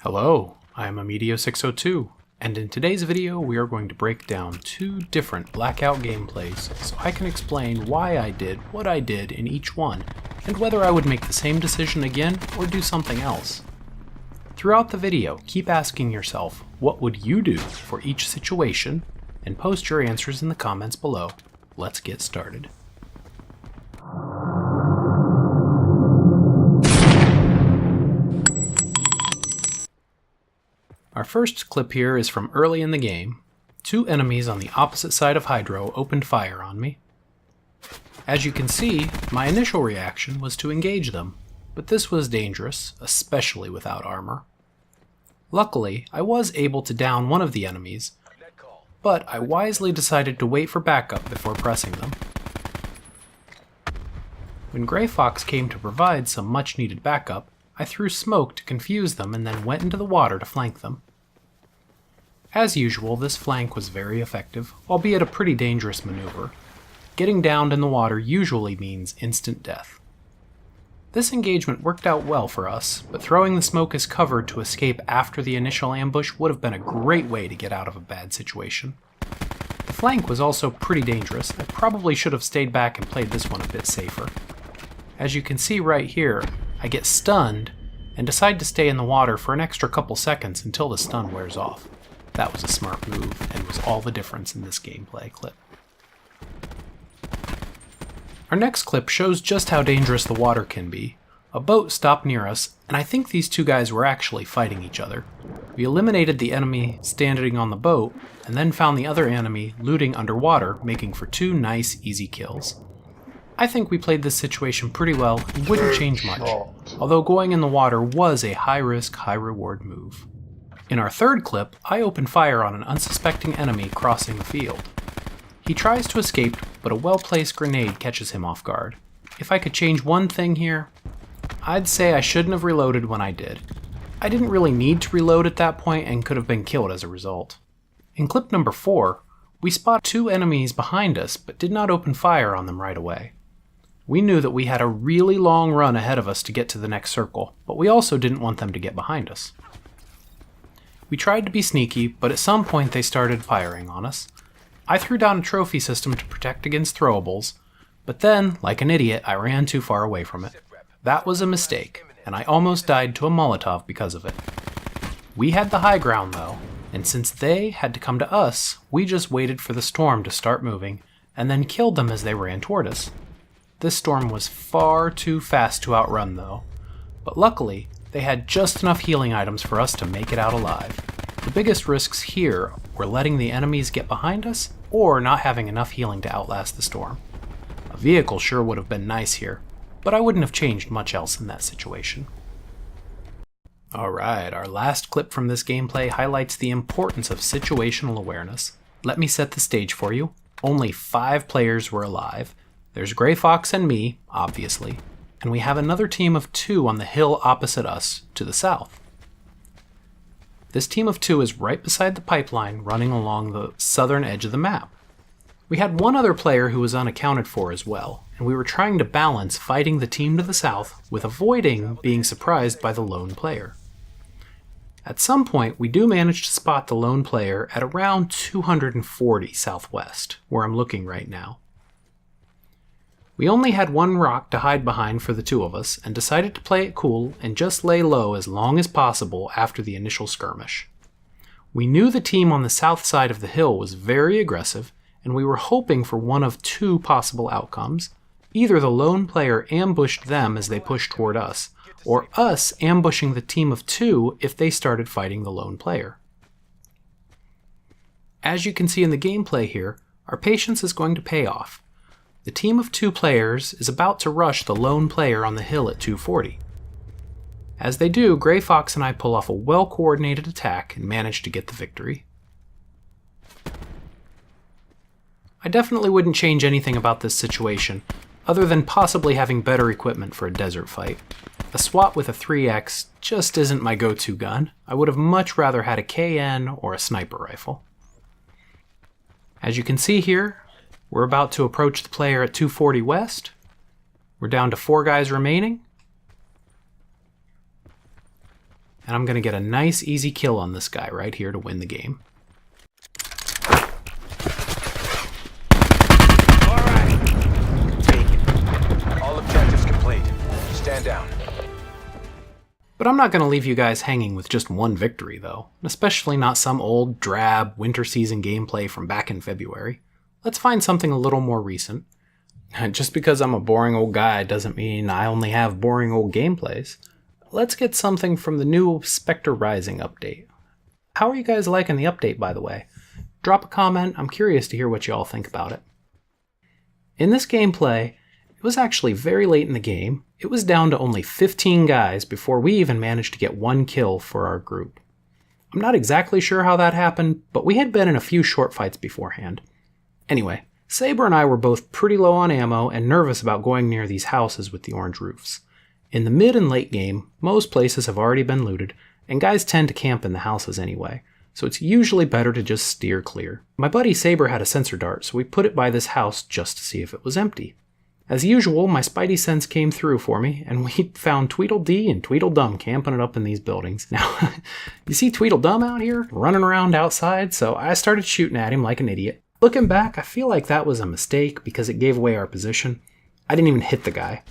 Hello, I'm Amedio602, and in today's video we are going to break down two different Blackout gameplays so I can explain why I did what I did in each one, and whether I would make the same decision again or do something else. Throughout the video, keep asking yourself, what would you do for each situation, and post your answers in the comments below. Let's get started. Our first clip here is from early in the game. Two enemies on the opposite side of Hydro opened fire on me. As you can see, my initial reaction was to engage them, but this was dangerous, especially without armor. Luckily, I was able to down one of the enemies, but I wisely decided to wait for backup before pressing them. When Gray Fox came to provide some much needed backup, I threw smoke to confuse them and then went into the water to flank them. As usual, this flank was very effective, albeit a pretty dangerous maneuver. Getting downed in the water usually means instant death. This engagement worked out well for us, but throwing the smoke as cover to escape after the initial ambush would have been a great way to get out of a bad situation. The flank was also pretty dangerous. I probably should have stayed back and played this one a bit safer. As you can see right here, I get stunned and decide to stay in the water for an extra couple seconds until the stun wears off. That was a smart move and was all the difference in this gameplay clip. Our next clip shows just how dangerous the water can be. A boat stopped near us, and I think these two guys were actually fighting each other. We eliminated the enemy standing on the boat, and then found the other enemy looting underwater, making for two nice, easy kills. I think we played this situation pretty well and wouldn't change much, although going in the water was a high-risk, high-reward move. In our third clip, I open fire on an unsuspecting enemy crossing the field. He tries to escape, but a well-placed grenade catches him off guard. If I could change one thing here, I'd say I shouldn't have reloaded when I did. I didn't really need to reload at that point and could have been killed as a result. In clip number 4, we spot two enemies behind us but did not open fire on them right away. We knew that we had a really long run ahead of us to get to the next circle, but we also didn't want them to get behind us. We tried to be sneaky, but at some point they started firing on us. I threw down a trophy system to protect against throwables, but then, like an idiot, I ran too far away from it. That was a mistake, and I almost died to a Molotov because of it. We had the high ground though, and since they had to come to us, we just waited for the storm to start moving, and then killed them as they ran toward us. This storm was far too fast to outrun though, but luckily, they had just enough healing items for us to make it out alive. The biggest risks here were letting the enemies get behind us, or not having enough healing to outlast the storm. A vehicle sure would have been nice here, but I wouldn't have changed much else in that situation. Alright, our last clip from this gameplay highlights the importance of situational awareness. Let me set the stage for you. Only 5 players were alive. There's Gray Fox and me, obviously, and we have another team of 2 on the hill opposite us, to the south. This team of 2 is right beside the pipeline running along the southern edge of the map. We had one other player who was unaccounted for as well, and we were trying to balance fighting the team to the south with avoiding being surprised by the lone player. At some point, we do manage to spot the lone player at around 240 southwest, where I'm looking right now. We only had one rock to hide behind for the 2 of us, and decided to play it cool and just lay low as long as possible after the initial skirmish. We knew the team on the south side of the hill was very aggressive, and we were hoping for one of 2 possible outcomes. Either the lone player ambushed them as they pushed toward us, or us ambushing the team of 2 if they started fighting the lone player. As you can see in the gameplay here, our patience is going to pay off. The team of 2 players is about to rush the lone player on the hill at 240. As they do, Gray Fox and I pull off a well-coordinated attack and manage to get the victory. I definitely wouldn't change anything about this situation, other than possibly having better equipment for a desert fight. A SWAT with a 3X just isn't my go-to gun. I would have much rather had a KN or a sniper rifle. As you can see here, we're about to approach the player at 240 west. We're down to 4 guys remaining. and I'm going to get a nice easy kill on this guy right here to win the game. Alright! Take it. All objectives complete. Stand down. But I'm not going to leave you guys hanging with just one victory, though, especially not some old, drab, winter season gameplay from back in February. Let's find something a little more recent. Just because I'm a boring old guy doesn't mean I only have boring old gameplays. Let's get something from the new Spectre Rising update. How are you guys liking the update, by the way? Drop a comment, I'm curious to hear what you all think about it. In this gameplay, it was actually very late in the game. It was down to only 15 guys before we even managed to get one kill for our group. I'm not exactly sure how that happened, but we had been in a few short fights beforehand. Anyway, Saber and I were both pretty low on ammo and nervous about going near these houses with the orange roofs. In the mid and late game, most places have already been looted, and guys tend to camp in the houses anyway, so it's usually better to just steer clear. My buddy Saber had a sensor dart, so we put it by this house just to see if it was empty. As usual, my spidey sense came through for me, and we found Tweedledee and Tweedledum camping it up in these buildings. Now, you see Tweedledum out here, running around outside, so I started shooting at him like an idiot. Looking back, I feel like that was a mistake because it gave away our position. I didn't even hit the guy.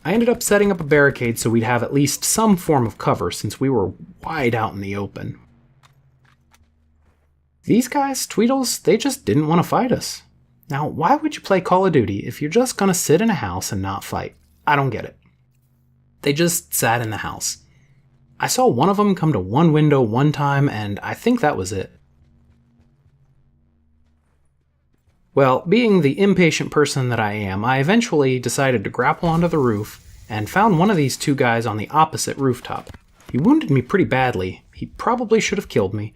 I ended up setting up a barricade so we'd have at least some form of cover since we were wide out in the open. These guys, Tweedles, they just didn't want to fight us. Now, why would you play Call of Duty if you're just gonna sit in a house and not fight? I don't get it. They just sat in the house. I saw one of them come to one window one time, and I think that was it. Well, being the impatient person that I am, I eventually decided to grapple onto the roof and found one of these two guys on the opposite rooftop. He wounded me pretty badly. He probably should have killed me,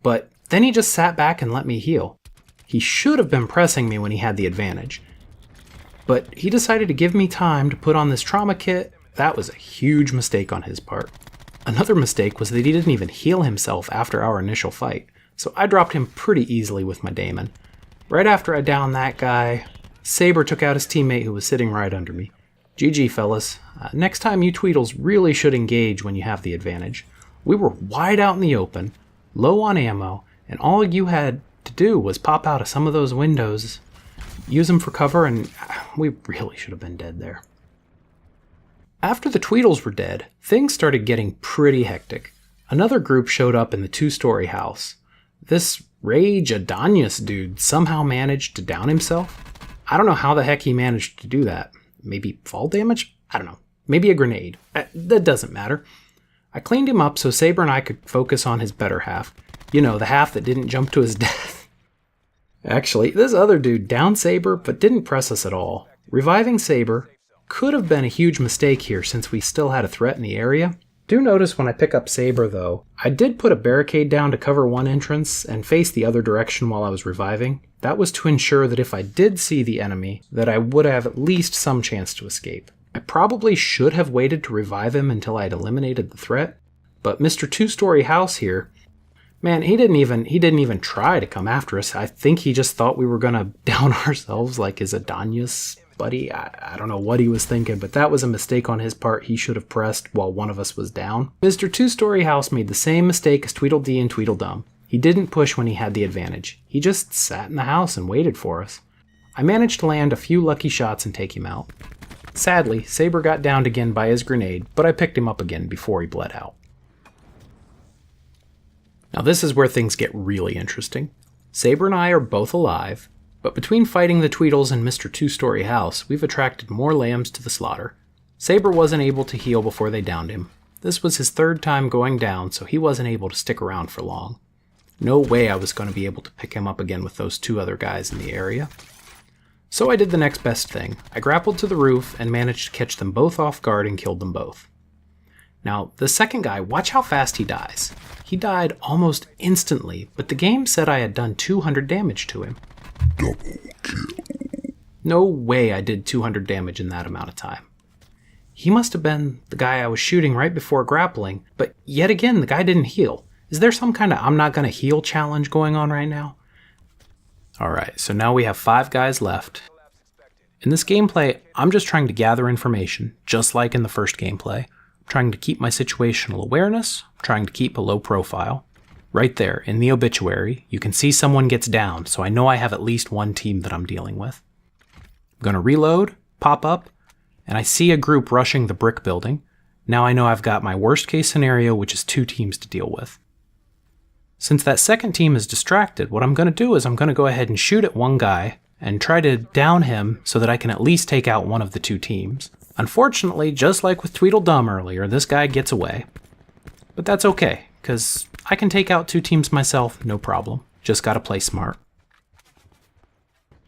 but then he just sat back and let me heal. He should have been pressing me when he had the advantage. But he decided to give me time to put on this trauma kit. That was a huge mistake on his part. Another mistake was that he didn't even heal himself after our initial fight, so I dropped him pretty easily with my daemon. Right after I downed that guy, Saber took out his teammate who was sitting right under me. GG fellas, next time you Tweedles really should engage when you have the advantage. We were wide out in the open, low on ammo, and all you had to do was pop out of some of those windows, use them for cover, and we really should have been dead there. After the Tweedles were dead, things started getting pretty hectic. Another group showed up in the two-story house. This Rage Adonius dude somehow managed to down himself. I don't know how the heck he managed to do that. Maybe fall damage? I don't know. Maybe a grenade. That doesn't matter. I cleaned him up so Saber and I could focus on his better half. You know, the half that didn't jump to his death. Actually, this other dude downed Saber, but didn't press us at all. Reviving Saber could have been a huge mistake here since we still had a threat in the area. Do notice when I pick up Saber, though, I did put a barricade down to cover one entrance and face the other direction while I was reviving. That was to ensure that if I did see the enemy, that I would have at least some chance to escape. I probably should have waited to revive him until I'd eliminated the threat, but Mr. Two-Story House here, man, he didn't even try to come after us. I think he just thought we were gonna down ourselves like his Adonius buddy. I don't know what he was thinking, but that was a mistake on his part. He should have pressed while one of us was down. Mr. Two-Story House made the same mistake as Tweedledee and Tweedledum. He didn't push when he had the advantage. He just sat in the house and waited for us. I managed to land a few lucky shots and take him out. Sadly, Saber got downed again by his grenade, but I picked him up again before he bled out. Now this is where things get really interesting. Saber and I are both alive, but between fighting the Tweedles and Mr. Two-Story House, we've attracted more lambs to the slaughter. Saber wasn't able to heal before they downed him. This was his third time going down, so he wasn't able to stick around for long. No way I was going to be able to pick him up again with those two other guys in the area. So I did the next best thing. I grappled to the roof and managed to catch them both off guard and killed them both. Now, the second guy, watch how fast he dies. He died almost instantly, but the game said I had done 200 damage to him. Double kill. No way I did 200 damage in that amount of time. He must have been the guy I was shooting right before grappling, but yet again, the guy didn't heal. Is there some kind of I'm not gonna heal challenge going on right now? Alright, so now we have 5 guys left. In this gameplay, I'm just trying to gather information, just like in the first gameplay. trying to keep my situational awareness, trying to keep a low profile. Right there, in the obituary, you can see someone gets down, so I know I have at least one team that I'm dealing with. I'm going to reload, pop up, and I see a group rushing the brick building. Now I know I've got my worst case scenario, which is 2 teams to deal with. Since that second team is distracted, what I'm going to do is I'm going to go ahead and shoot at one guy and try to down him so that I can at least take out one of the 2 teams. Unfortunately, just like with Tweedledum earlier, this guy gets away. But that's okay, because I can take out 2 teams myself, no problem. Just gotta play smart.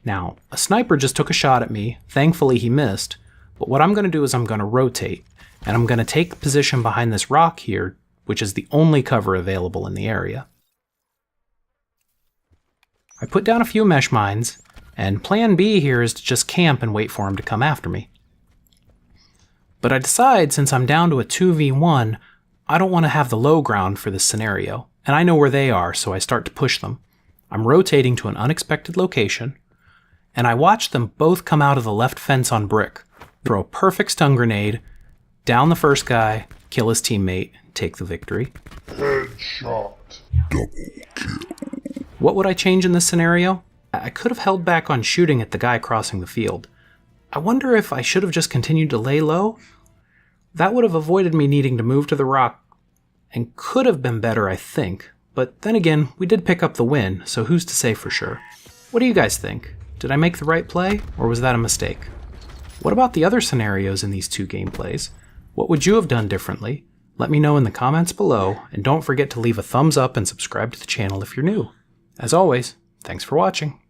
Now, a sniper just took a shot at me. Thankfully he missed, but what I'm gonna do is I'm gonna rotate, and I'm gonna take position behind this rock here, which is the only cover available in the area. I put down a few mesh mines, and plan B here is to just camp and wait for him to come after me. But I decide, since I'm down to a 2v1, I don't want to have the low ground for this scenario, and I know where they are, so I start to push them. I'm rotating to an unexpected location, and I watch them both come out of the left fence on brick, throw a perfect stun grenade, down the first guy, kill his teammate, take the victory. Headshot. Double kill. What would I change in this scenario? I could have held back on shooting at the guy crossing the field. I wonder if I should have just continued to lay low? That would have avoided me needing to move to the rock, and could have been better, I think. But then again, we did pick up the win, so who's to say for sure? What do you guys think? Did I make the right play, or was that a mistake? What about the other scenarios in these 2 gameplays? What would you have done differently? Let me know in the comments below, and don't forget to leave a thumbs up and subscribe to the channel if you're new. As always, thanks for watching.